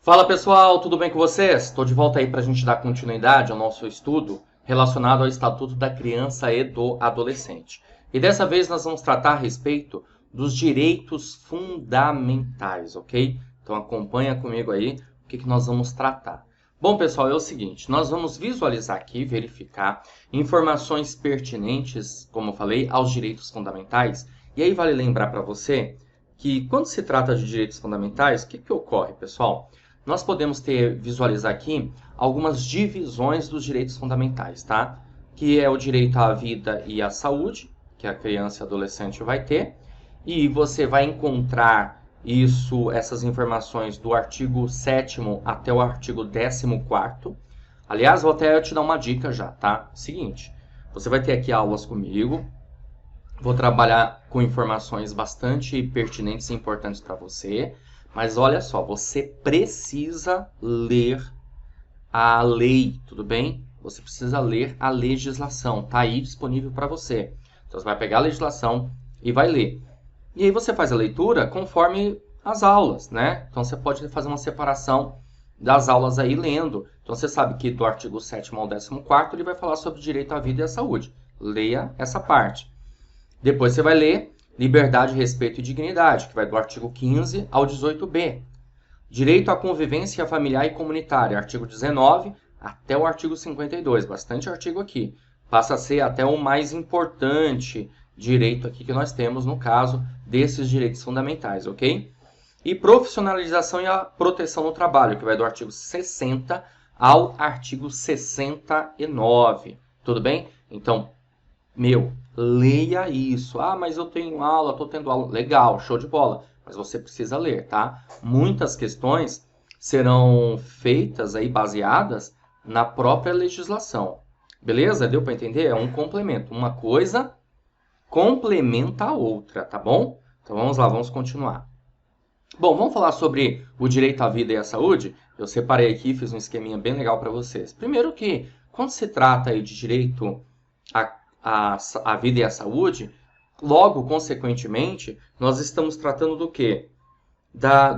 Fala pessoal, tudo bem com vocês? Estou de volta aí para a gente dar continuidade ao nosso estudo relacionado ao Estatuto da Criança e do Adolescente. E dessa vez nós vamos tratar a respeito dos direitos fundamentais, ok? Então acompanha comigo aí o que nós vamos tratar. Bom pessoal, é o seguinte, nós vamos visualizar aqui, verificar informações pertinentes, como eu falei, aos direitos fundamentais. E aí vale lembrar para você que quando se trata de direitos fundamentais, o que ocorre, pessoal? Nós podemos visualizar aqui algumas divisões dos direitos fundamentais, tá? Que é o direito à vida e à saúde, que a criança e adolescente vai ter. E você vai encontrar essas informações do artigo 7º até o artigo 14º. Aliás, vou até te dar uma dica já, tá? Seguinte, você vai ter aqui aulas comigo. Vou trabalhar com informações bastante pertinentes e importantes para você. Mas olha só, você precisa ler a lei, tudo bem? Você precisa ler a legislação, tá aí disponível para você. Então você vai pegar a legislação e vai ler. E aí você faz a leitura conforme as aulas, né? Então você pode fazer uma separação das aulas aí lendo. Então você sabe que do artigo 7º ao 14º ele vai falar sobre direito à vida e à saúde. Leia essa parte. Depois você vai ler liberdade, respeito e dignidade, que vai do artigo 15 ao 18b. Direito à convivência familiar e comunitária, artigo 19 até o artigo 52. Bastante artigo aqui. Passa a ser até o mais importante direito aqui que nós temos no caso desses direitos fundamentais, ok? E profissionalização e a proteção no trabalho, que vai do artigo 60 ao artigo 69. Tudo bem? Então, leia isso. Ah, mas eu tenho aula, estou tendo aula. Legal, show de bola. Mas você precisa ler, tá? Muitas questões serão feitas aí, baseadas na própria legislação. Beleza? Deu para entender? É um complemento. Uma coisa complementa a outra, tá bom? Então vamos lá, vamos continuar. Bom, vamos falar sobre o direito à vida e à saúde? Eu separei aqui, fiz um esqueminha bem legal para vocês. Primeiro que, quando se trata aí de direito à vida e à saúde, logo, consequentemente, nós estamos tratando do quê?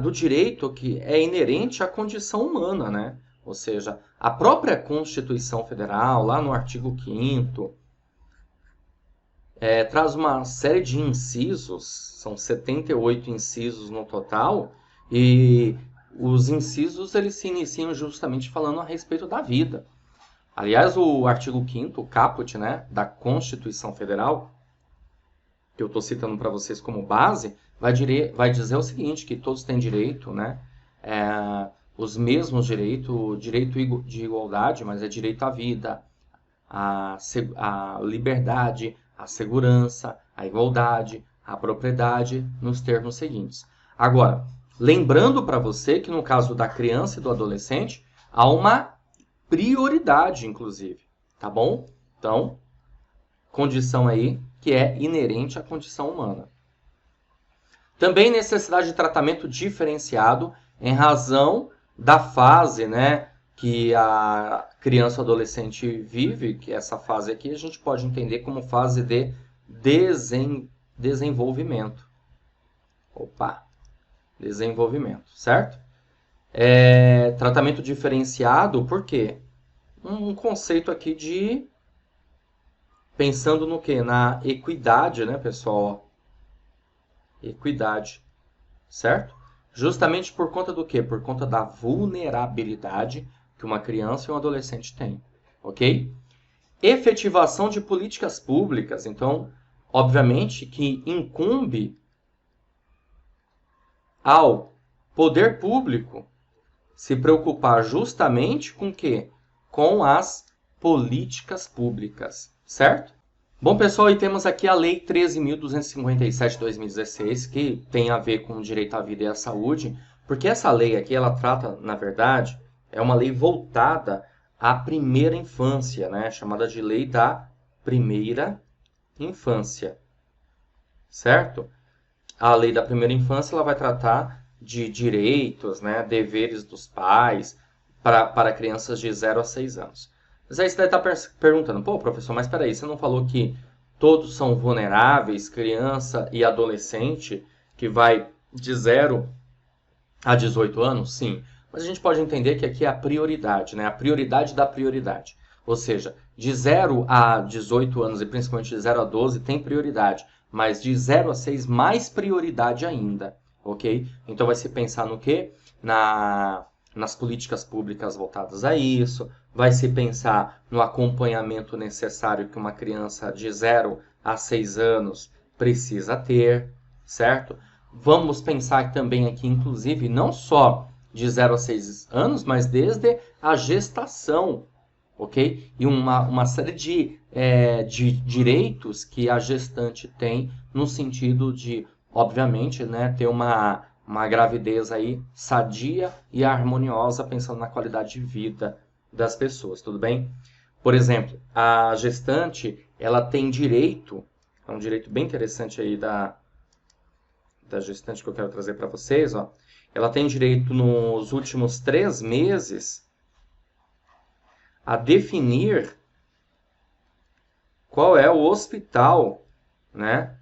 Do direito que é inerente à condição humana, né? Ou seja, a própria Constituição Federal, lá no artigo 5º, traz uma série de incisos, são 78 incisos no total, e os incisos eles se iniciam justamente falando a respeito da vida. Aliás, o artigo 5º, o caput, né, da Constituição Federal, que eu estou citando para vocês como base, vai dizer o seguinte, que todos têm direito, né, os mesmos direitos, direito de igualdade, mas é direito à vida, à liberdade, à segurança, à igualdade, à propriedade, nos termos seguintes. Agora, lembrando para você que no caso da criança e do adolescente, há uma prioridade, inclusive, tá bom? Então, condição aí que é inerente à condição humana. Também necessidade de tratamento diferenciado em razão da fase, né, que a criança ou adolescente vive, que essa fase aqui a gente pode entender como fase de desenvolvimento. Desenvolvimento, certo? Tratamento diferenciado, por quê? Um conceito aqui de... Pensando no quê? Na equidade, né, pessoal? Equidade, certo? Justamente por conta do quê? Por conta da vulnerabilidade que uma criança e um adolescente têm, ok? Efetivação de políticas públicas. Então, obviamente que incumbe ao poder público se preocupar justamente com o quê? Com as políticas públicas, certo? Bom, pessoal, e temos aqui a Lei 13.257 de 2016, que tem a ver com o direito à vida e à saúde, porque essa lei aqui, ela trata, na verdade, é uma lei voltada à primeira infância, né? Chamada de Lei da Primeira Infância, certo? A Lei da Primeira Infância, ela vai tratar de direitos, né, deveres dos pais para crianças de 0 a 6 anos. Mas aí você deve estar perguntando, pô, professor, mas espera aí, você não falou que todos são vulneráveis, criança e adolescente, que vai de 0 a 18 anos? Sim, mas a gente pode entender que aqui é a prioridade, né? A prioridade da prioridade. Ou seja, de 0 a 18 anos e principalmente de 0 a 12 tem prioridade, mas de 0 a 6 mais prioridade ainda, ok? Então vai se pensar no quê? Nas políticas públicas voltadas a isso, vai se pensar no acompanhamento necessário que uma criança de 0 a 6 anos precisa ter, certo? Vamos pensar também aqui, inclusive, não só de 0 a 6 anos, mas desde a gestação, ok? E uma série de direitos que a gestante tem no sentido de, obviamente, né, ter uma gravidez aí sadia e harmoniosa, pensando na qualidade de vida das pessoas, tudo bem? Por exemplo, a gestante, ela tem direito, é um direito bem interessante aí da gestante que eu quero trazer para vocês, ó. Ela tem direito nos últimos 3 meses a definir qual é o hospital, né,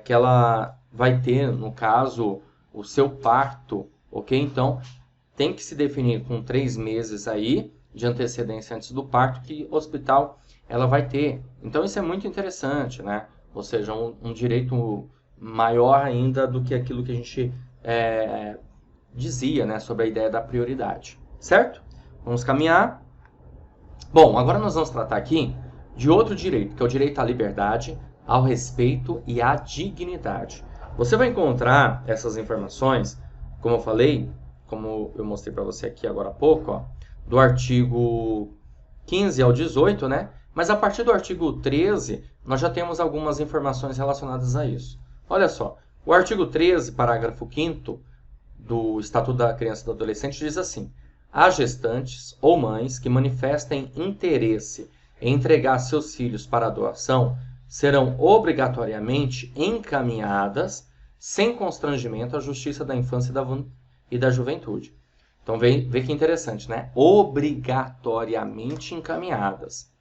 que ela vai ter, no caso, o seu parto, ok? Então, tem que se definir com 3 meses aí de antecedência antes do parto que hospital ela vai ter. Então, isso é muito interessante, né? Ou seja, um direito maior ainda do que aquilo que a gente dizia, né, sobre a ideia da prioridade, certo? Vamos caminhar. Bom, agora nós vamos tratar aqui de outro direito, que é o direito à liberdade, ao respeito e à dignidade. Você vai encontrar essas informações, como eu falei, como eu mostrei para você aqui agora há pouco, ó, do artigo 15 ao 18, né? Mas a partir do artigo 13, nós já temos algumas informações relacionadas a isso. Olha só, o artigo 13, parágrafo 5º do Estatuto da Criança e do Adolescente diz assim: as gestantes ou mães que manifestem interesse em entregar seus filhos para adoção serão obrigatoriamente encaminhadas sem constrangimento à Justiça da Infância e da Juventude. Então, vê que interessante, né? Obrigatoriamente encaminhadas.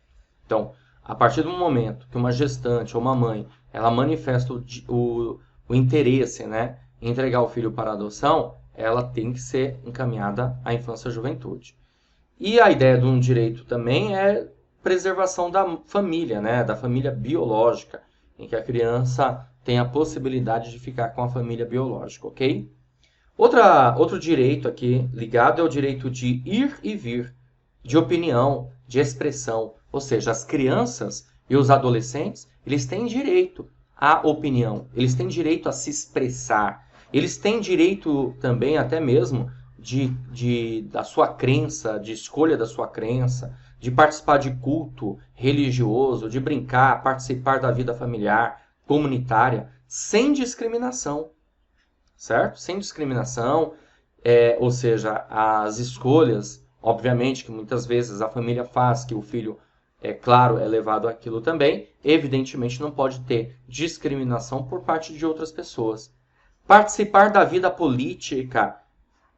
Então, a partir do momento que uma gestante ou uma mãe ela manifesta o interesse, né, em entregar o filho para adoção, ela tem que ser encaminhada à infância e à juventude. E a ideia de um direito também é preservação da família, né, da família biológica, em que a criança tem a possibilidade de ficar com a família biológica, ok? Outro direito aqui ligado é o direito de ir e vir, de opinião, de expressão. Ou seja, as crianças e os adolescentes, eles têm direito à opinião, eles têm direito a se expressar, eles têm direito também até mesmo da sua crença, de escolha da sua crença, de participar de culto religioso, de brincar, participar da vida familiar, comunitária, sem discriminação, certo? Sem discriminação, ou seja, as escolhas, obviamente, que muitas vezes a família faz, que o filho, claro, é levado àquilo também, evidentemente não pode ter discriminação por parte de outras pessoas. Participar da vida política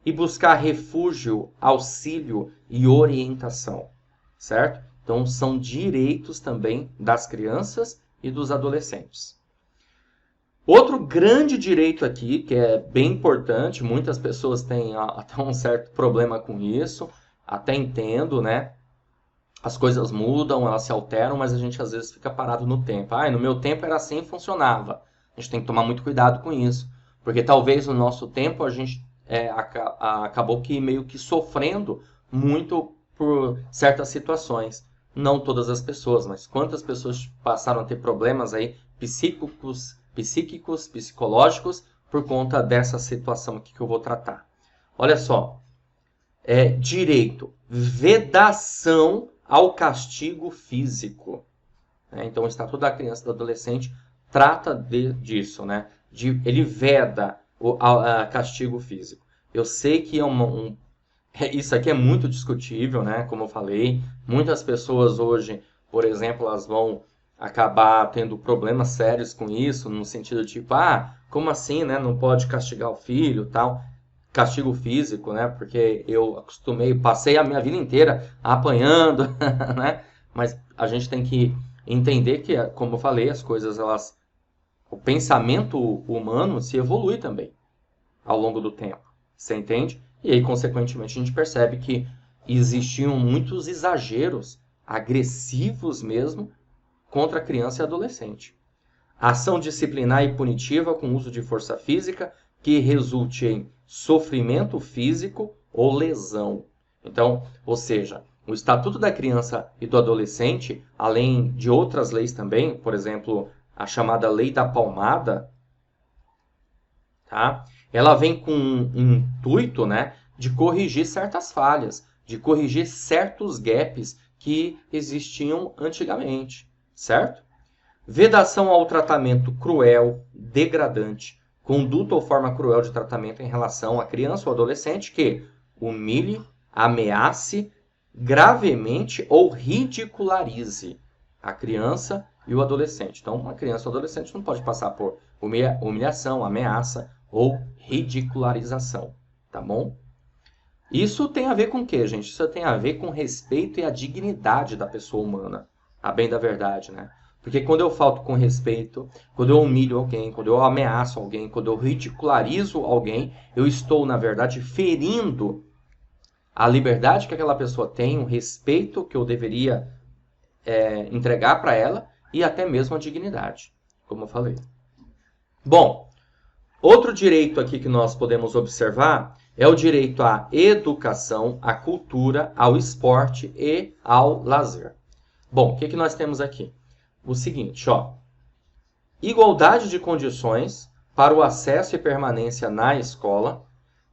e buscar refúgio, auxílio e orientação, certo? Então, são direitos também das crianças e dos adolescentes. Outro grande direito aqui, que é bem importante, muitas pessoas têm até um certo problema com isso, até entendo, né? As coisas mudam, elas se alteram, mas a gente às vezes fica parado no tempo. No meu tempo era assim e funcionava. A gente tem que tomar muito cuidado com isso, porque talvez no nosso tempo a gente acabou que meio que sofrendo muito por certas situações. Não todas as pessoas, mas quantas pessoas passaram a ter problemas aí psíquicos, psicológicos, por conta dessa situação aqui que eu vou tratar. Olha só, direito, vedação ao castigo físico. Então, o Estatuto da Criança e do Adolescente trata disso, né? Ele veda o castigo físico. Eu sei que isso aqui é muito discutível, né? Como eu falei, muitas pessoas hoje, por exemplo, elas vão acabar tendo problemas sérios com isso, no sentido de tipo, como assim, né? Não pode castigar o filho, tal. Castigo físico, né? Porque eu passei a minha vida inteira apanhando, né? Mas a gente tem que entender que, como eu falei, as coisas, o pensamento humano se evolui também ao longo do tempo, você entende? E aí, consequentemente, a gente percebe que existiam muitos exageros, agressivos mesmo, contra a criança e adolescente. Ação disciplinar e punitiva com uso de força física que resulte em sofrimento físico ou lesão. Então, ou seja, o Estatuto da Criança e do Adolescente, além de outras leis também, por exemplo, a chamada Lei da Palmada, tá? Ela vem com um intuito, né, de corrigir certas falhas, de corrigir certos gaps que existiam antigamente, certo? Vedação ao tratamento cruel, degradante, conduta ou forma cruel de tratamento em relação à criança ou adolescente que humilhe, ameace, gravemente ou ridicularize a criança e o adolescente. Então, uma criança ou adolescente não pode passar por humilhação, ameaça ou ridicularização, tá bom? Isso tem a ver com o quê, gente? Isso tem a ver com respeito e a dignidade da pessoa humana, a bem da verdade, né? Porque quando eu falto com respeito, quando eu humilho alguém, quando eu ameaço alguém, quando eu ridicularizo alguém, eu estou, na verdade, ferindo a liberdade que aquela pessoa tem, o respeito que eu deveria entregar para ela e até mesmo a dignidade, como eu falei. Bom, outro direito aqui que nós podemos observar é o direito à educação, à cultura, ao esporte e ao lazer. Bom, o que nós temos aqui? O seguinte, ó, igualdade de condições para o acesso e permanência na escola,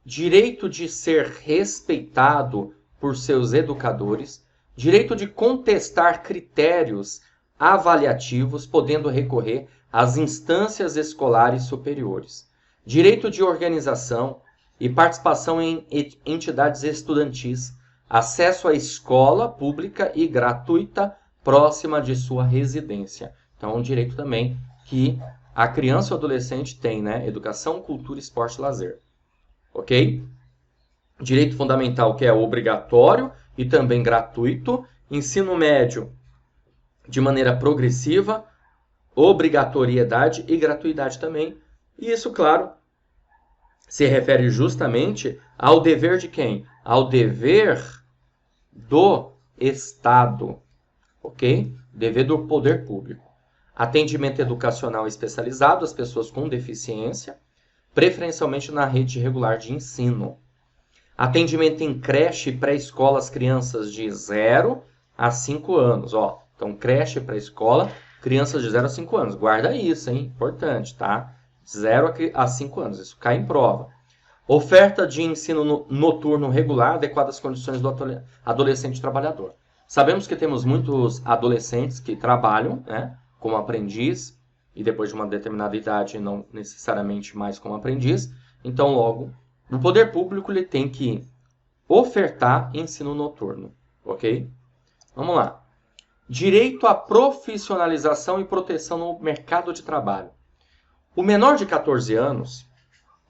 direito de ser respeitado por seus educadores, direito de contestar critérios avaliativos, podendo recorrer às instâncias escolares superiores, direito de organização e participação em entidades estudantis, acesso à escola pública e gratuita próxima de sua residência. Então, é um direito também que a criança ou adolescente tem, né? Educação, cultura, esporte e lazer. Ok? Direito fundamental que é obrigatório e também gratuito. Ensino médio de maneira progressiva, obrigatoriedade e gratuidade também. E isso, claro, se refere justamente ao dever de quem? Ao dever do Estado, ok? Dever do poder público. Atendimento educacional especializado às pessoas com deficiência, preferencialmente na rede regular de ensino. Atendimento em creche e pré-escola às crianças de 0 a 5 anos. Ó, então, creche e pré-escola, crianças de 0 a 5 anos. Guarda isso, hein? Importante, tá? 0 a 5 anos, isso cai em prova. Oferta de ensino noturno regular, adequado às condições do adolescente trabalhador. Sabemos que temos muitos adolescentes que trabalham, né, como aprendiz, e depois de uma determinada idade não necessariamente mais como aprendiz. Então, logo, o poder público ele tem que ofertar ensino noturno, ok? Vamos lá. Direito à profissionalização e proteção no mercado de trabalho. O menor de 14 anos,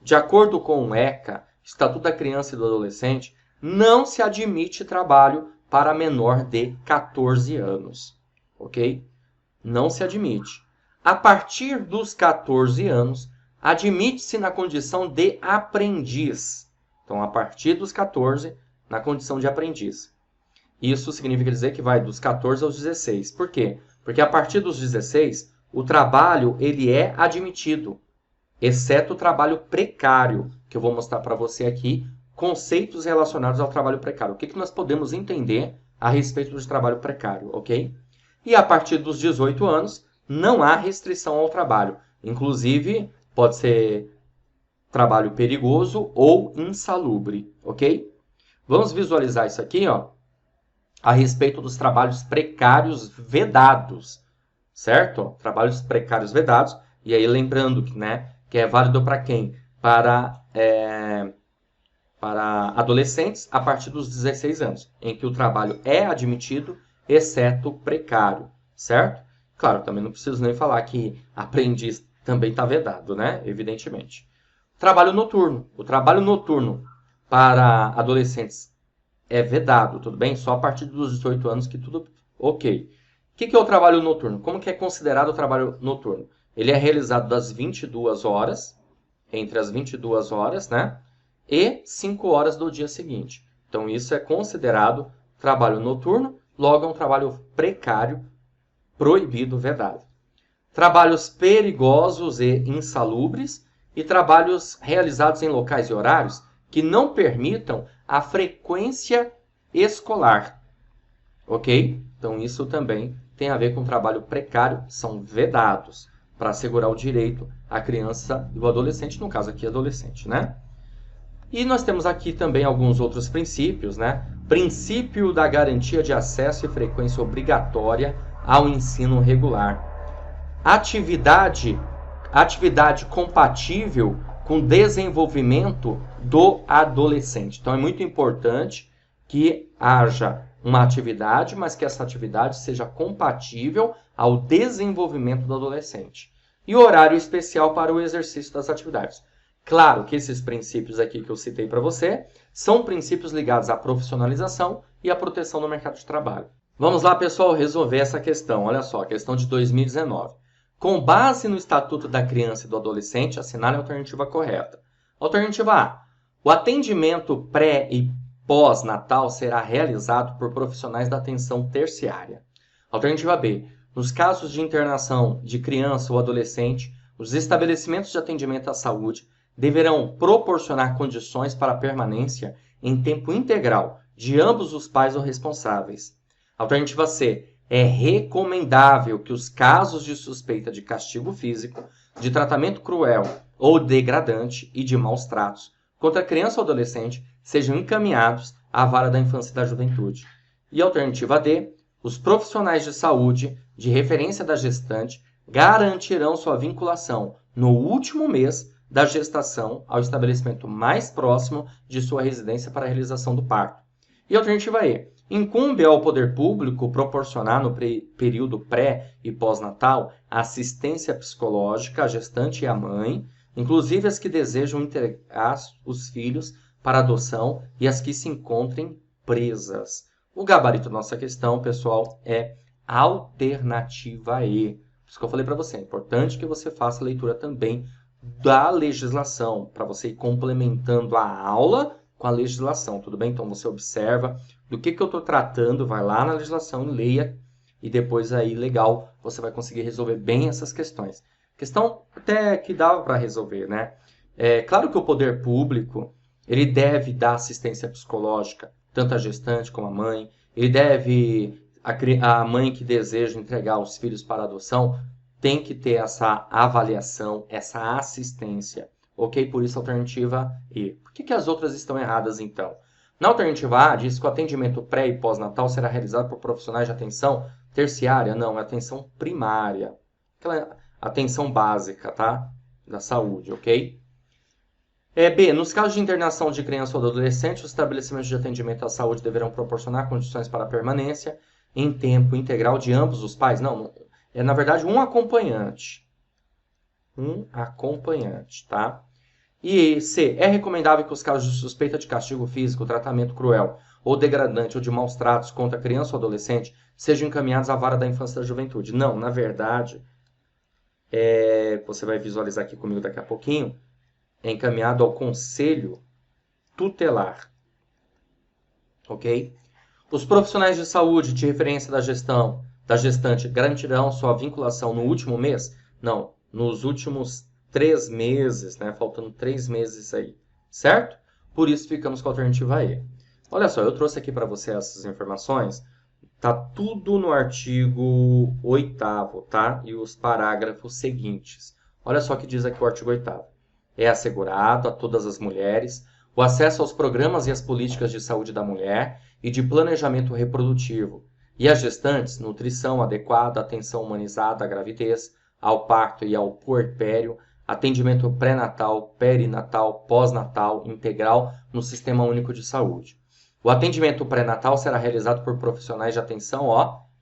de acordo com o ECA, Estatuto da Criança e do Adolescente, não se admite trabalho para menor de 14 anos, ok? Não se admite. A partir dos 14 anos, admite-se na condição de aprendiz. Então, a partir dos 14, na condição de aprendiz. Isso significa dizer que vai dos 14 aos 16. Por quê? Porque a partir dos 16, o trabalho ele é admitido, exceto o trabalho precário, que eu vou mostrar para você aqui, conceitos relacionados ao trabalho precário. O que nós podemos entender a respeito do trabalho precário, ok? E a partir dos 18 anos, não há restrição ao trabalho. Inclusive, pode ser trabalho perigoso ou insalubre, ok? Vamos visualizar isso aqui, ó, a respeito dos trabalhos precários vedados, certo? Trabalhos precários vedados. E aí, lembrando que, né, que é válido para quem? Para adolescentes a partir dos 16 anos, em que o trabalho é admitido, exceto precário, certo? Claro, também não preciso nem falar que aprendiz também está vedado, né? Evidentemente. Trabalho noturno. O trabalho noturno para adolescentes é vedado, tudo bem? Só a partir dos 18 anos que tudo ok. O que é o trabalho noturno? Como que é considerado o trabalho noturno? Ele é realizado das 22 horas, entre as 22 horas, né? e 5 horas do dia seguinte. Então, isso é considerado trabalho noturno, logo é um trabalho precário, proibido, vedado. Trabalhos perigosos e insalubres e trabalhos realizados em locais e horários que não permitam a frequência escolar. Ok? Então, isso também tem a ver com trabalho precário, são vedados para assegurar o direito à criança e ao adolescente, no caso aqui adolescente, né? E nós temos aqui também alguns outros princípios, né? Princípio da garantia de acesso e frequência obrigatória ao ensino regular. Atividade compatível com desenvolvimento do adolescente. Então, é muito importante que haja uma atividade, mas que essa atividade seja compatível ao desenvolvimento do adolescente. E horário especial para o exercício das atividades. Claro que esses princípios aqui que eu citei para você são princípios ligados à profissionalização e à proteção no mercado de trabalho. Vamos lá, pessoal, resolver essa questão. Olha só, a questão de 2019. Com base no Estatuto da Criança e do Adolescente, assinale a alternativa correta. Alternativa A. O atendimento pré e pós-natal será realizado por profissionais da atenção terciária. Alternativa B. Nos casos de internação de criança ou adolescente, os estabelecimentos de atendimento à saúde deverão proporcionar condições para a permanência em tempo integral de ambos os pais ou responsáveis. Alternativa C. É recomendável que os casos de suspeita de castigo físico, de tratamento cruel ou degradante e de maus tratos contra criança ou adolescente sejam encaminhados à vara da infância e da juventude. E alternativa D. Os profissionais de saúde de referência da gestante garantirão sua vinculação no último mês da gestação ao estabelecimento mais próximo de sua residência para a realização do parto. E alternativa E. Incumbe ao poder público proporcionar no período pré e pós-natal assistência psicológica à gestante e à mãe, inclusive as que desejam entregar os filhos para adoção e as que se encontrem presas. O gabarito da nossa questão, pessoal, é alternativa E. Por isso que eu falei para você, é importante que você faça a leitura também da legislação, para você ir complementando a aula com a legislação, tudo bem? Então, você observa do que eu estou tratando, vai lá na legislação, leia, e depois aí, legal, você vai conseguir resolver bem essas questões. Questão até que dava para resolver, né? É claro que o poder público, ele deve dar assistência psicológica, tanto à gestante como à mãe, ele deve, a mãe que deseja entregar os filhos para adoção, tem que ter essa avaliação, essa assistência. Ok? Por isso, alternativa E. Por que as outras estão erradas, então? Na alternativa A, diz que o atendimento pré e pós-natal será realizado por profissionais de atenção terciária. Não, é atenção primária. Aquela atenção básica, tá? Da saúde, ok? B. Nos casos de internação de criança ou adolescente, os estabelecimentos de atendimento à saúde deverão proporcionar condições para a permanência em tempo integral de ambos os pais. Não, é na verdade um acompanhante. Um acompanhante, tá? E C. É recomendável que os casos de suspeita de castigo físico, tratamento cruel ou degradante ou de maus tratos contra criança ou adolescente sejam encaminhados à vara da infância e da juventude. Não, na verdade, você vai visualizar aqui comigo daqui a pouquinho, é encaminhado ao conselho tutelar. Ok? Os profissionais de saúde de referência da gestante garantirão sua vinculação no último mês? Não, nos últimos 3 meses, né? Faltando 3 meses aí, certo? Por isso ficamos com a alternativa E. Olha só, eu trouxe aqui para você essas informações, tá tudo no artigo 8º, tá? E os parágrafos seguintes. Olha só o que diz aqui o artigo 8º. É assegurado a todas as mulheres o acesso aos programas e às políticas de saúde da mulher e de planejamento reprodutivo, e às gestantes, nutrição adequada, atenção humanizada à gravidez, ao parto e ao puerpério, atendimento pré-natal, perinatal, pós-natal, integral no Sistema Único de Saúde. O atendimento pré-natal será realizado por profissionais de atenção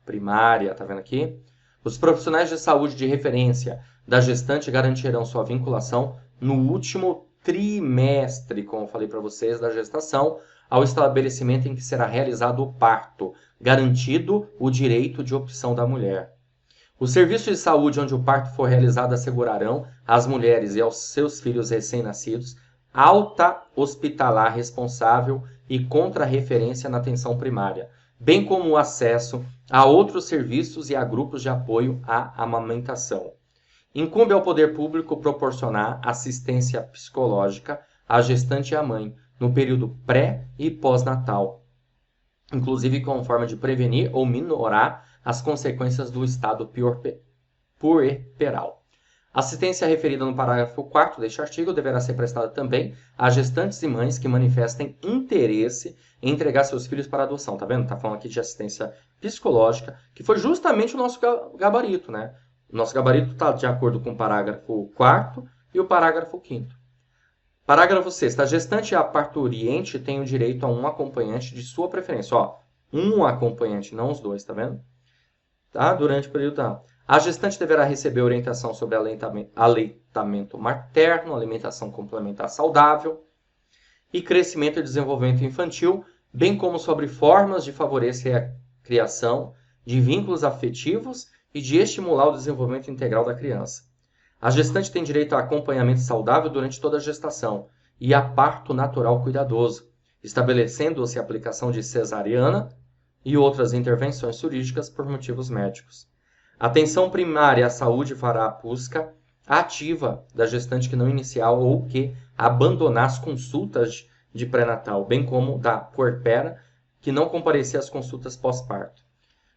primária, tá vendo aqui? Os profissionais de saúde de referência da gestante garantirão sua vinculação no último trimestre, como eu falei para vocês, da gestação, ao estabelecimento em que será realizado o parto, garantido o direito de opção da mulher. Os serviços de saúde onde o parto for realizado assegurarão às mulheres e aos seus filhos recém-nascidos alta hospitalar responsável e contra-referência na atenção primária, bem como o acesso a outros serviços e a grupos de apoio à amamentação. Incumbe ao poder público proporcionar assistência psicológica à gestante e à mãe no período pré e pós-natal, inclusive como forma de prevenir ou minorar as consequências do estado puerperal. Assistência referida no parágrafo 4º deste artigo deverá ser prestada também a gestantes e mães que manifestem interesse em entregar seus filhos para adoção. Tá vendo? Tá falando aqui de assistência psicológica, que foi justamente o nosso gabarito, né? O nosso gabarito está de acordo com o parágrafo 4º e o parágrafo 5º. Parágrafo 6º. A gestante e a parturiente têm o direito a um acompanhante de sua preferência. Ó, um acompanhante, não os dois, tá vendo? Tá? Durante o período da... A gestante deverá receber orientação sobre aleitamento materno, alimentação complementar saudável e crescimento e desenvolvimento infantil, bem como sobre formas de favorecer a criação de vínculos afetivos e de estimular o desenvolvimento integral da criança. A gestante tem direito a acompanhamento saudável durante toda a gestação e a parto natural cuidadoso, estabelecendo-se a aplicação de cesariana e outras intervenções cirúrgicas por motivos médicos. A atenção primária à saúde fará a busca ativa da gestante que não iniciar ou que abandonar as consultas de pré-natal, bem como da puerpera que não comparecer às consultas pós-parto.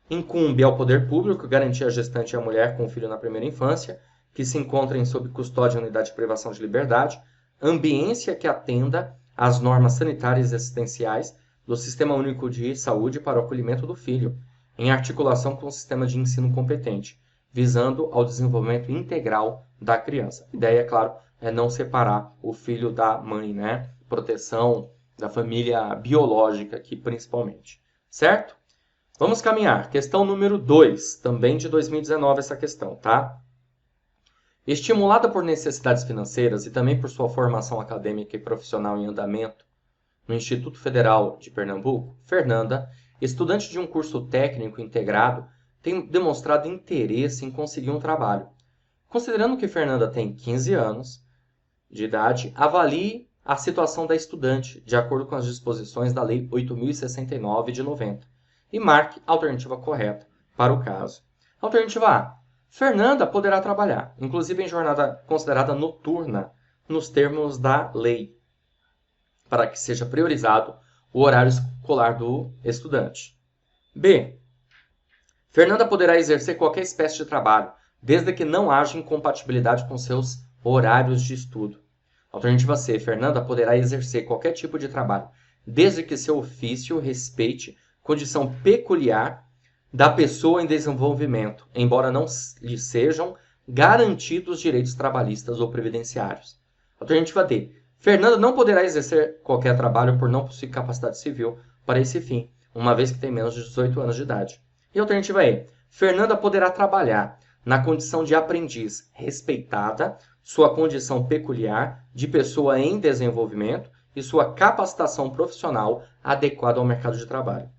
Incumbe ao poder público garantir à gestante e à mulher com filho na primeira infância, que se encontrem sob custódia em unidade de privação de liberdade, ambiência que atenda às normas sanitárias e assistenciais do Sistema Único de Saúde para o acolhimento do filho, em articulação com o sistema de ensino competente, visando ao desenvolvimento integral da criança. A ideia, é claro, é não separar o filho da mãe, né? Proteção da família biológica aqui, principalmente. Certo? Vamos caminhar. Questão número 2, também de 2019 essa questão, tá? Estimulada por necessidades financeiras e também por sua formação acadêmica e profissional em andamento no Instituto Federal de Pernambuco, Fernanda, estudante de um curso técnico integrado, tem demonstrado interesse em conseguir um trabalho. Considerando que Fernanda tem 15 anos de idade, avalie a situação da estudante, de acordo com as disposições da Lei 8.069 de 90, e marque a alternativa correta para o caso. Alternativa A. Fernanda poderá trabalhar, inclusive em jornada considerada noturna, nos termos da lei, para que seja priorizado o horário escolar do estudante. B. Fernanda poderá exercer qualquer espécie de trabalho, desde que não haja incompatibilidade com seus horários de estudo. Alternativa C. Fernanda poderá exercer qualquer tipo de trabalho, desde que seu ofício respeite condição peculiar da pessoa em desenvolvimento, embora não lhe sejam garantidos direitos trabalhistas ou previdenciários. Alternativa D. Fernanda não poderá exercer qualquer trabalho por não possuir capacidade civil para esse fim, uma vez que tem menos de 18 anos de idade. E alternativa E. Fernanda poderá trabalhar na condição de aprendiz, respeitada sua condição peculiar de pessoa em desenvolvimento e sua capacitação profissional adequada ao mercado de trabalho.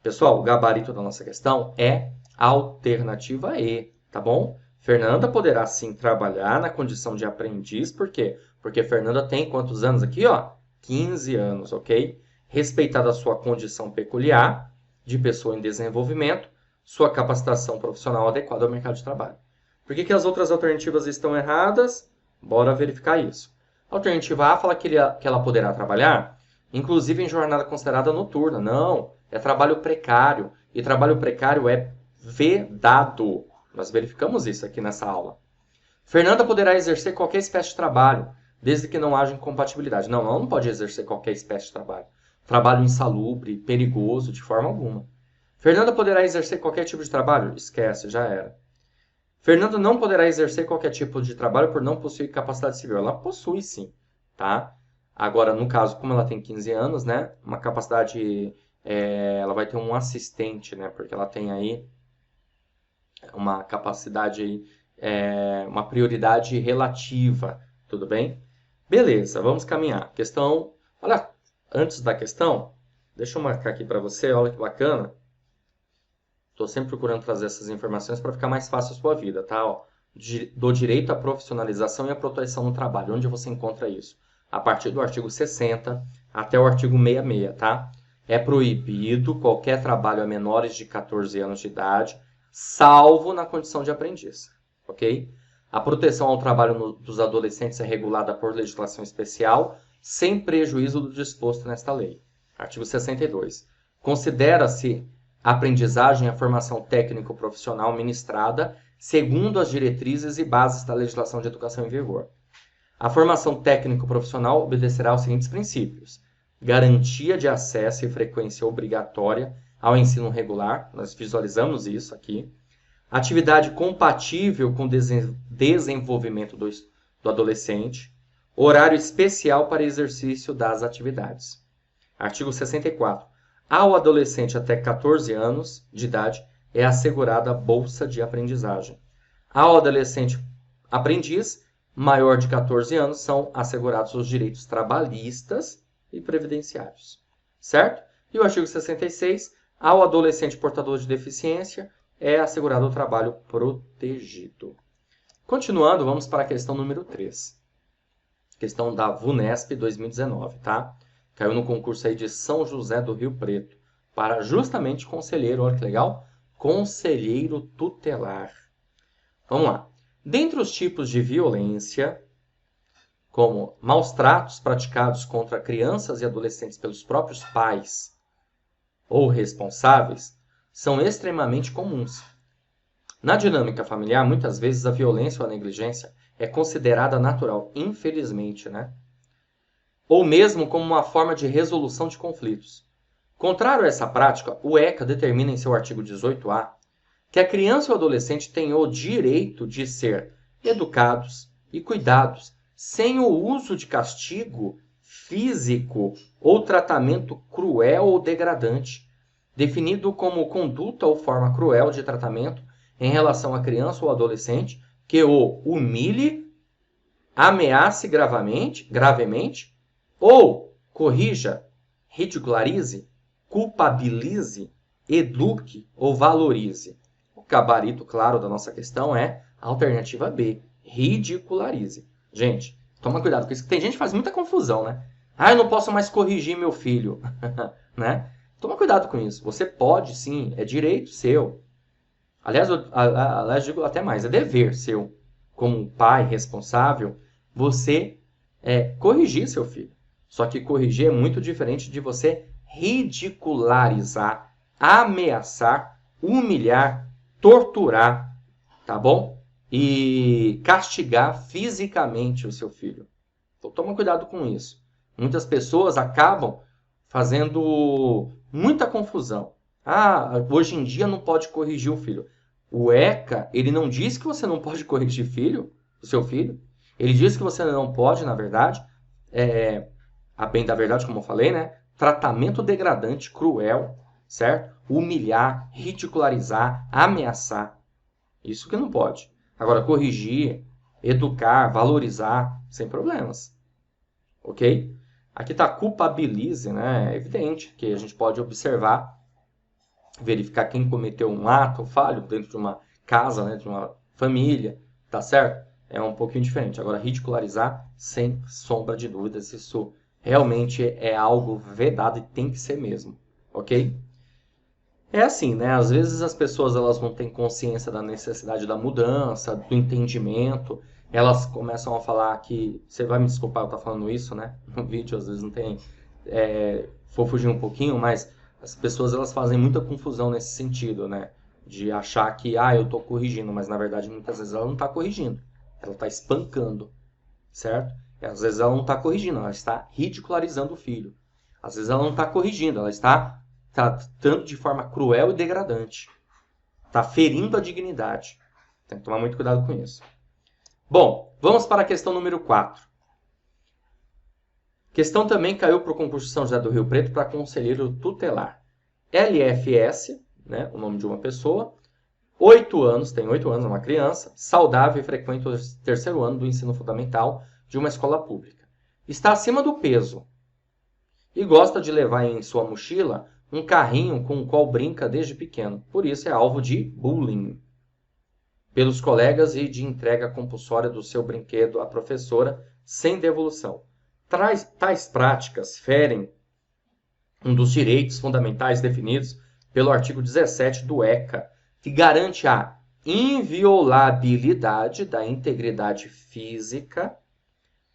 Pessoal, o gabarito da nossa questão é a alternativa E, tá bom? Fernanda poderá sim trabalhar na condição de aprendiz, por quê? Porque Fernanda tem quantos anos aqui, ó? 15 anos, ok? Respeitada a sua condição peculiar de pessoa em desenvolvimento, sua capacitação profissional adequada ao mercado de trabalho. Por que as outras alternativas estão erradas? Bora verificar isso. A alternativa A fala que ela poderá trabalhar, inclusive em jornada considerada noturna. Não, é trabalho precário. E trabalho precário é vedado. Nós verificamos isso aqui nessa aula. Fernanda poderá exercer qualquer espécie de trabalho, desde que não haja incompatibilidade. Não, ela não pode exercer qualquer espécie de trabalho. Trabalho insalubre, perigoso, de forma alguma. Fernanda poderá exercer qualquer tipo de trabalho? Esquece, já era. Fernanda não poderá exercer qualquer tipo de trabalho por não possuir capacidade civil. Ela possui sim, tá? Agora, no caso, como ela tem 15 anos, né? Uma capacidade... ela vai ter um assistente, né? Porque ela tem aí uma capacidade, uma prioridade relativa, tudo bem? Beleza, vamos caminhar. Questão... Olha, antes da questão, deixa eu marcar aqui para você, olha que bacana. Estou sempre procurando trazer essas informações para ficar mais fácil a sua vida, tá? Ó, do direito à profissionalização e à proteção no trabalho. Onde você encontra isso? a partir do artigo 60 até o artigo 66, tá? É proibido qualquer trabalho a menores de 14 anos de idade, salvo na condição de aprendiz, ok? A proteção ao trabalho dos adolescentes é regulada por legislação especial, sem prejuízo do disposto nesta lei. Artigo 62. Considera-se aprendizagem a formação técnico-profissional ministrada segundo as diretrizes e bases da legislação de educação em vigor. A formação técnico-profissional obedecerá aos seguintes princípios: garantia de acesso e frequência obrigatória ao ensino regular, nós visualizamos isso aqui, atividade compatível com o desenvolvimento do adolescente, horário especial para exercício das atividades. Artigo 64. Ao adolescente até 14 anos de idade é assegurada a bolsa de aprendizagem. Ao adolescente aprendiz maior de 14 anos são assegurados os direitos trabalhistas e previdenciários. Certo? E o artigo 66. Ao adolescente portador de deficiência é assegurado o trabalho protegido. Continuando, vamos para a questão número 3. Questão da VUNESP 2019, tá? Caiu no concurso aí de São José do Rio Preto, para justamente conselheiro, olha que legal, conselheiro tutelar. Vamos lá. Dentre os tipos de violência, como maus tratos praticados contra crianças e adolescentes pelos próprios pais ou responsáveis, são extremamente comuns. Na dinâmica familiar, muitas vezes a violência ou a negligência é considerada natural, infelizmente, né? Ou mesmo como uma forma de resolução de conflitos. Contrário a essa prática, o ECA determina em seu artigo 18A que a criança ou adolescente tem o direito de ser educados e cuidados sem o uso de castigo físico ou tratamento cruel ou degradante, definido como conduta ou forma cruel de tratamento em relação à criança ou adolescente que o humilhe, ameace gravemente ou corrija, ridicularize, culpabilize, eduque ou valorize. O gabarito claro da nossa questão é a alternativa B, ridicularize. Gente, toma cuidado com isso, tem gente que faz muita confusão, né? Ah, eu não posso mais corrigir meu filho, né? Toma cuidado com isso. Você pode, sim, é direito seu. Aliás, eu digo até mais, é dever seu, como pai responsável, você corrigir seu filho. Só que corrigir é muito diferente de você ridicularizar, ameaçar, humilhar, torturar, tá bom? E castigar fisicamente o seu filho. Então toma cuidado com isso. Muitas pessoas acabam fazendo muita confusão. Ah, hoje em dia não pode corrigir o filho. O ECA, ele não diz que você não pode corrigir o seu filho. Ele diz que você não pode, na verdade, a bem da verdade, como eu falei, né? Tratamento degradante, cruel, certo? Humilhar, ridicularizar, ameaçar. Isso que não pode. Agora, corrigir, educar, valorizar, sem problemas. Ok? Aqui está culpabilize, né? É evidente que a gente pode observar, verificar quem cometeu um ato falho dentro de uma casa, né? De uma família, tá certo? É um pouquinho diferente. Agora, ridicularizar, sem sombra de dúvidas, isso realmente é algo vedado e tem que ser mesmo, ok? É assim, né? Às vezes as pessoas elas não têm consciência da necessidade da mudança, do entendimento. Elas começam a falar que... Você vai me desculpar eu estar falando isso, né? No vídeo, às vezes não tem... Vou fugir um pouquinho, mas as pessoas elas fazem muita confusão nesse sentido, né? De achar que, eu estou corrigindo, mas na verdade muitas vezes ela não está corrigindo. Ela está espancando, certo? E às vezes ela não está corrigindo, ela está ridicularizando o filho. Às vezes ela não está corrigindo, ela está tratando de forma cruel e degradante. Está ferindo a dignidade. Tem que tomar muito cuidado com isso. Bom, vamos para a questão número 4. Questão também caiu para o concurso São José do Rio Preto para conselheiro tutelar. LFS, né, o nome de uma pessoa, 8 anos, tem 8 anos, uma criança, saudável e frequenta o 3º ano do ensino fundamental de uma escola pública. Está acima do peso e gosta de levar em sua mochila um carrinho com o qual brinca desde pequeno. Por isso é alvo de bullying pelos colegas e de entrega compulsória do seu brinquedo à professora sem devolução. Tais práticas ferem um dos direitos fundamentais definidos pelo artigo 17 do ECA, que garante a inviolabilidade da integridade física,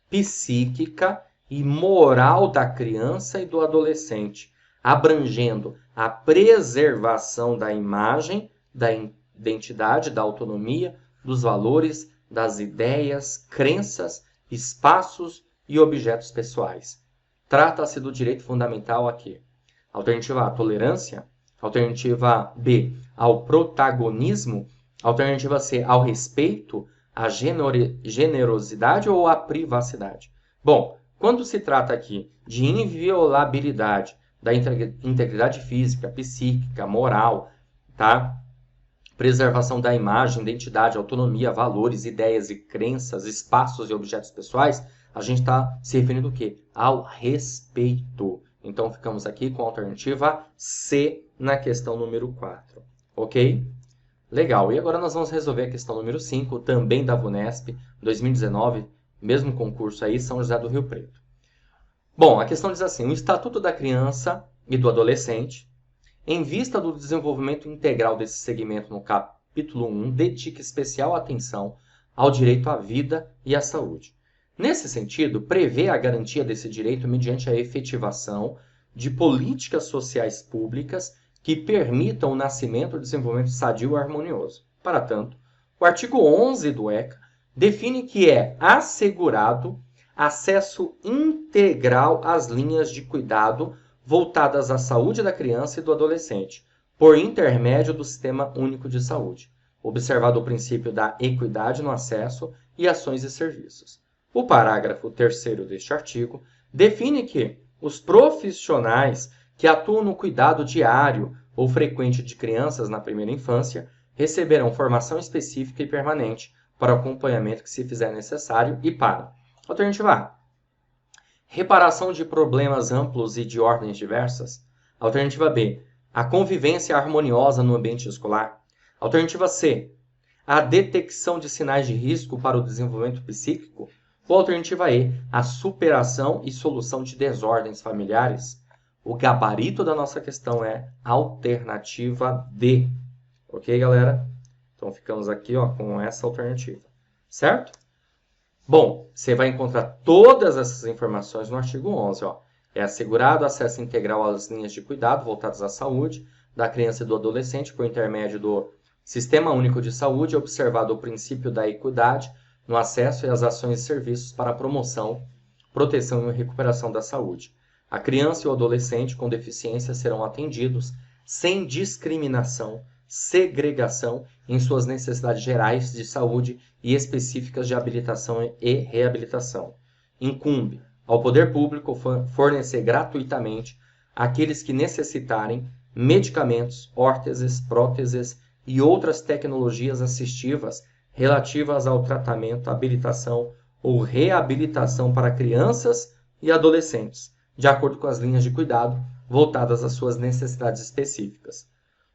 psíquica e moral da criança e do adolescente, abrangendo a preservação da imagem, da identidade, da autonomia, dos valores, das ideias, crenças, espaços e objetos pessoais. Trata-se do direito fundamental aqui. Alternativa A, tolerância. Alternativa B, ao protagonismo. Alternativa C, ao respeito, à generosidade ou à privacidade. Bom, quando se trata aqui de inviolabilidade da integridade física, psíquica, moral, tá? Preservação da imagem, identidade, autonomia, valores, ideias e crenças, espaços e objetos pessoais, a gente está se referindo o quê? Ao respeito. Então, ficamos aqui com a alternativa C na questão número 4. Ok? Legal. E agora nós vamos resolver a questão número 5, também da VUNESP, 2019, mesmo concurso aí, São José do Rio Preto. Bom, a questão diz assim: o Estatuto da Criança e do Adolescente, em vista do desenvolvimento integral desse segmento no capítulo 1, dedica especial atenção ao direito à vida e à saúde. Nesse sentido, prevê a garantia desse direito mediante a efetivação de políticas sociais públicas que permitam o nascimento e desenvolvimento sadio e harmonioso. Para tanto, o artigo 11 do ECA define que é assegurado acesso integral às linhas de cuidado voltadas à saúde da criança e do adolescente, por intermédio do Sistema Único de Saúde, observado o princípio da equidade no acesso e ações e serviços. O parágrafo 3º deste artigo define que os profissionais que atuam no cuidado diário ou frequente de crianças na primeira infância receberão formação específica e permanente para o acompanhamento que se fizer necessário e para: alternativa A, reparação de problemas amplos e de ordens diversas. Alternativa B, a convivência harmoniosa no ambiente escolar. Alternativa C, a detecção de sinais de risco para o desenvolvimento psíquico. Ou alternativa E, a superação e solução de desordens familiares. O gabarito da nossa questão é alternativa D. Ok, galera? Então, ficamos aqui com essa alternativa. Certo? Bom, você vai encontrar todas essas informações no artigo 11. É assegurado acesso integral às linhas de cuidado voltadas à saúde da criança e do adolescente por intermédio do Sistema Único de Saúde, observado o princípio da equidade no acesso e às ações e serviços para a promoção, proteção e recuperação da saúde. A criança e o adolescente com deficiência serão atendidos sem discriminação, segregação em suas necessidades gerais de saúde e específicas de habilitação e reabilitação. Incumbe ao poder público fornecer gratuitamente àqueles que necessitarem medicamentos, órteses, próteses e outras tecnologias assistivas relativas ao tratamento, habilitação ou reabilitação para crianças e adolescentes, de acordo com as linhas de cuidado voltadas às suas necessidades específicas.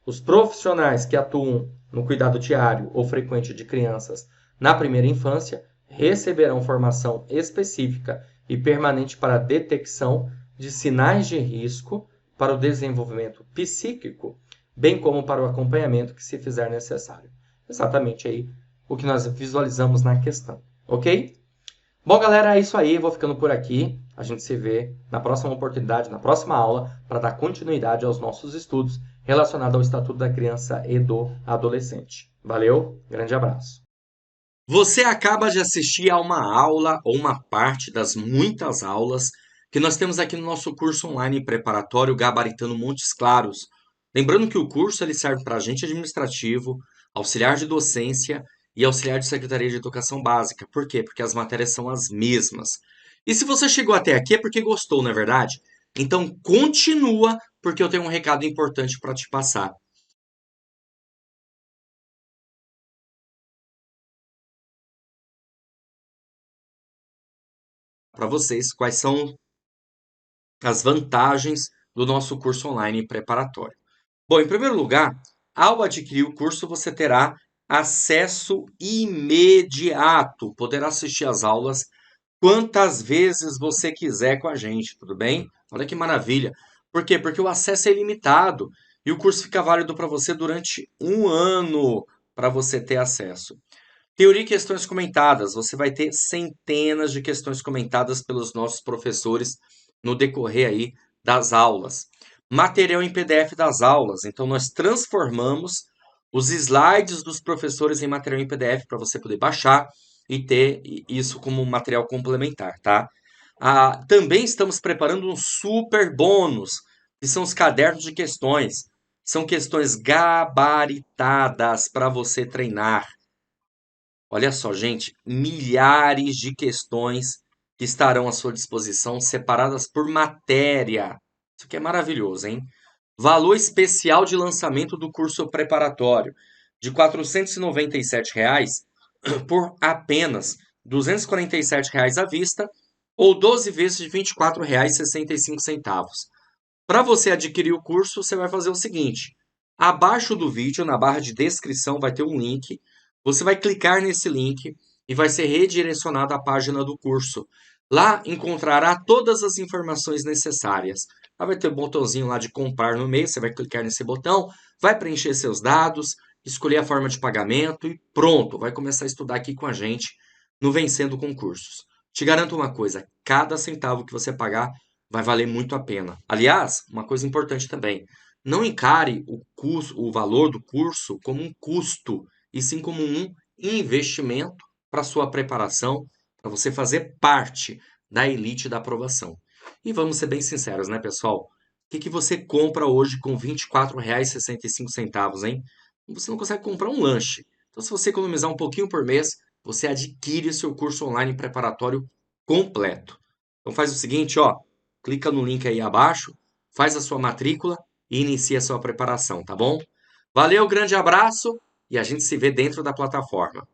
Os profissionais que atuam no cuidado diário ou frequente de crianças na primeira infância receberão formação específica e permanente para a detecção de sinais de risco para o desenvolvimento psíquico, bem como para o acompanhamento que se fizer necessário. Exatamente aí o que nós visualizamos na questão, ok? Bom, galera, é isso aí. Vou ficando por aqui. A gente se vê na próxima oportunidade, na próxima aula, para dar continuidade aos nossos estudos relacionados ao Estatuto da Criança e do Adolescente. Valeu, grande abraço. Você acaba de assistir a uma aula ou uma parte das muitas aulas que nós temos aqui no nosso curso online preparatório Gabaritando Montes Claros. Lembrando que o curso ele serve para agente administrativo, auxiliar de docência e auxiliar de secretaria de educação básica. Por quê? Porque as matérias são as mesmas. E se você chegou até aqui é porque gostou, não é verdade? Então continua, porque eu tenho um recado importante para te passar. Para vocês, quais são as vantagens do nosso curso online preparatório. Bom, em primeiro lugar, ao adquirir o curso, você terá acesso imediato, poderá assistir às aulas quantas vezes você quiser com a gente, tudo bem? Olha que maravilha. Por quê? Porque o acesso é ilimitado e o curso fica válido para você durante um ano para você ter acesso. Teoria e questões comentadas. Você vai ter centenas de questões comentadas pelos nossos professores no decorrer aí das aulas. Material em PDF das aulas. Então, nós transformamos os slides dos professores em material em PDF para você poder baixar e ter isso como material complementar, tá? Também estamos preparando um super bônus, que são os cadernos de questões. São questões gabaritadas para você treinar. Olha só, gente, milhares de questões que estarão à sua disposição, separadas por matéria. Isso aqui é maravilhoso, hein? Valor especial de lançamento do curso preparatório, de R$ 497 reais por apenas R$ 247 reais à vista ou 12 vezes de R$ 24,65. Para você adquirir o curso, você vai fazer o seguinte: abaixo do vídeo, na barra de descrição, vai ter um link. Você vai clicar nesse link e vai ser redirecionado à página do curso. Lá encontrará todas as informações necessárias. Lá vai ter um botãozinho lá de comprar no meio, você vai clicar nesse botão, vai preencher seus dados, escolher a forma de pagamento e pronto, vai começar a estudar aqui com a gente no Vencendo Concursos. Te garanto uma coisa, cada centavo que você pagar vai valer muito a pena. Aliás, uma coisa importante também, não encare o valor do curso como um custo, e sim como um investimento para sua preparação, para você fazer parte da elite da aprovação. E vamos ser bem sinceros, né, pessoal? O que você compra hoje com R$ 24,65, hein? Você não consegue comprar um lanche. Então, se você economizar um pouquinho por mês, você adquire seu curso online preparatório completo. Então faz o seguinte, ó, clica no link aí abaixo, faz a sua matrícula e inicia a sua preparação, tá bom? Valeu, grande abraço e a gente se vê dentro da plataforma.